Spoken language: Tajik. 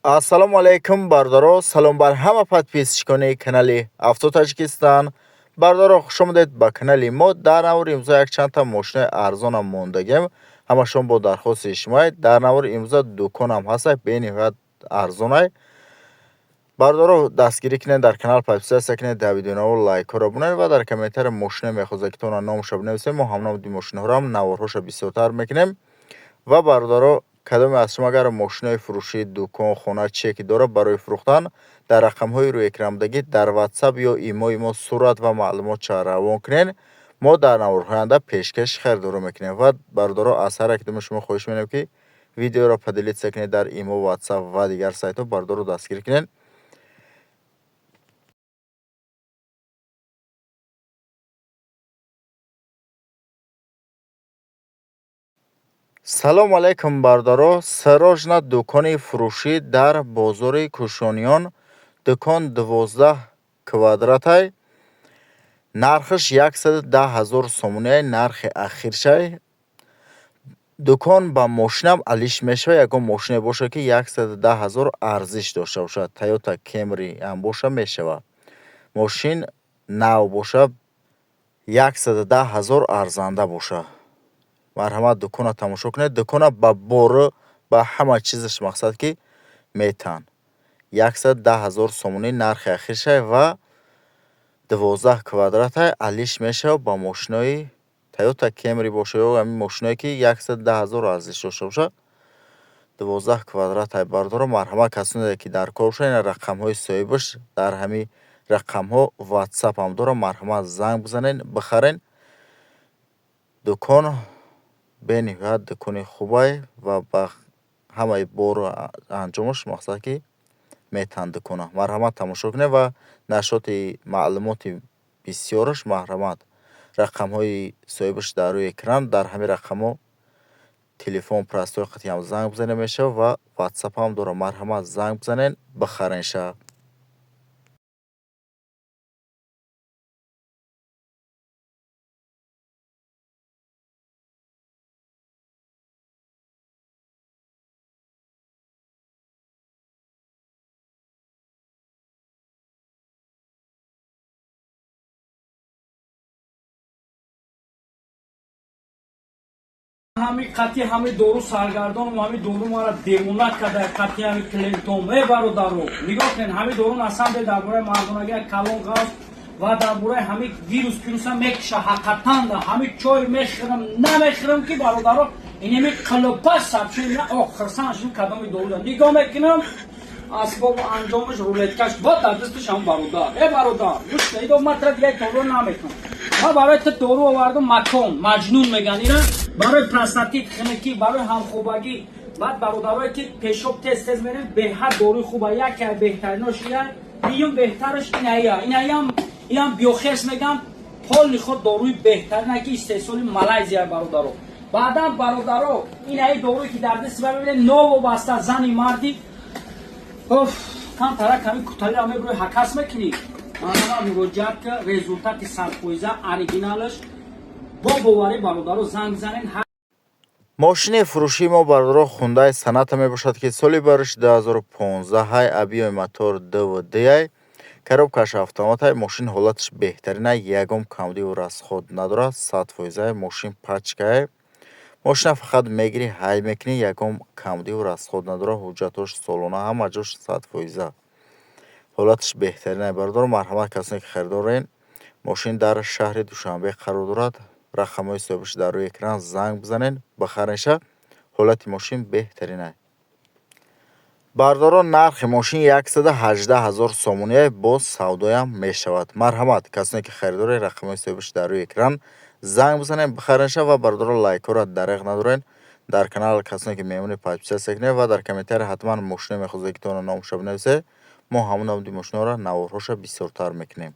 Ассалому алайкум бардоро, салом бар ҳама подписчикони канали Авто Таҷикистон. Бардоро хуш омадед ба канали мо. Дар навори имрӯза якчандта мошинаи арзонам мондагем. Ҳамашон бо дархости шумоед. Дар навори имрӯза дуконам ҳаст, бениҳоят арзонай. Бардоро дастгирӣ кинед, дар канал подписатсия кинед, дар видеонаво лайкҳоро бинавед ва дар комментария мошина мехозед ки тона номаша бинависед. Мо ҳамномади мошинаҳорам наворҳоша бисёртар мекунем. Ва бардоро кадоме аз шумо агар мошинаи фурӯшӣ, дукон, хона чие ки дорад барои фурӯхтан, дар рақамҳои рӯи экранамдагӣ дар WhatsApp ё имои мо сурат ва маълумотша равон кунед. Мо дар наворҳои оянда пешкаши харидорӣ мекунем. ва бардоро аз ҳар якдоми шумо хоҳиш менам ки видеоро поделитсия кинед дар имо, WhatsApp ва дигар сайтҳо. Бардоро дастгирӣ кинед. салому алайкум бардоро, Сарожна дукони фурӯшӣ дар бозори Кӯшониён. Дукон 12 квадратай. Нархаш 110,000 сомоняй, нархи ахиршай. Дукон ба мошинам алиш мешава. Ягон мошине боша ки 110,000 арзиш дошта бошад. Toyota Camry ам боша мешава. Мошин нав боша 110,000 арзанда боша. марҳамат дукона тамошо кунед. Дукона ба бору ба ҳама чизаш мақсад ки метан. 110,000 сомонӣ нархи ахиршай ва 12 квадратай алиш мешава ба мошинои Toyota Camry боша ё ҳамин мошиное ки 110,000 арзиш дошта боша. 12 квадратай бардоро марҳамат касоне ки дар кор бошанд. Ин рақамҳои соҳибаш дар ҳамин рақамҳо WhatsApp ам дорад. марҳамат занг бизанед, бихарен. Дукон бениҳоят дукони хубай ва ба ҳамаи бору анҷомаш мақсад ки метан дукона. Марҳамат тамошо кунед ва нашоти маълумоти бисёраш марҳамат рақамҳои соҳибаш дар рӯи экран. Дар ҳамин рақамҳо телефон простои қатъиам занг бизанед мешава ва WhatsApp ам дорад. марҳамат занг бизанед, бихаренша. ҳамин қатъи ҳамин дору саргардон ва ҳамин дору мара девона када қатъи ҳамин Клентон бародаро нигоҳ кунед. ҳамин дору насанде дар бораи мардонагия калон ғаф ва дар бораи ҳамин вирус пируса мекиша. ҳақиқатан ҳамин чой мехӯрам намехӯрам ки бародаро инами қилпа сабшина охирсаншин кадоми дору да нигоҳ мекунам. асбобу анҷомаш рулеткаш ба дар дасташ ҳам бародар бародар гӯшта идо матра дига тору намекунам. ма барои ту дору овардам макон маҷнун меган ина барои простатит хинакӣ барои ҳамхӯбагӣ. баъд бародарое ки пешоб тез тез мерем беҳад доруи хуба яке аз беҳтаринош ия биюм беҳтараш инаям биохес меган ҳоли худ доруи беҳтарина ки истеҳсоли Малайзия бародаро. баъдан бародаро инаи доруи ки дар дасти ба бибинед новобаста зани марди камтара ками куталира мебурӯи ҳакас мекунӣ. манама муроҷиат ки результати сарфоиза оригиналаш бо боварӣ бародаро занг занен. мошини фурӯшии мо бардоро хундай саната мебошад ки соли бариши 2015 объеми мотор ДВД коробкаш автоматай. мошин ҳолаташ беҳтаринай, ягон камдиву расход надорад. 100% мошин пачкае. мошина фақат мегирӣ ҳай мекунӣ, ягон камдиву расход надорад. ҳуҷҷатош солона ҳама ҷош 100%. ҳолаташ беҳтаринай бардоро марҳамат касоне ки харидорен. мошин дар шаҳри Душанбе қарор дорад. рақамҳои соҳибаш дар рӯи экран занг бизанед, бихаренша. ҳолати мошин беҳтаринай. бардоро нархи мошин 118,000 сомоняй бо савдоям мешавад. марҳамат касоне ки харидорен рақамҳои соҳибаш дар рӯи экран занг бизанед, бихаренша ва бардоро лайкҳоро дареғ надорен. дар канал касоне ки меёмонед подписатсия кунед ва дар комментария ҳатман мошине мехозед ки тона номаша бинависед. мо ҳамон намуди мошинаҳоро наворҳоша бисёртар мекунем.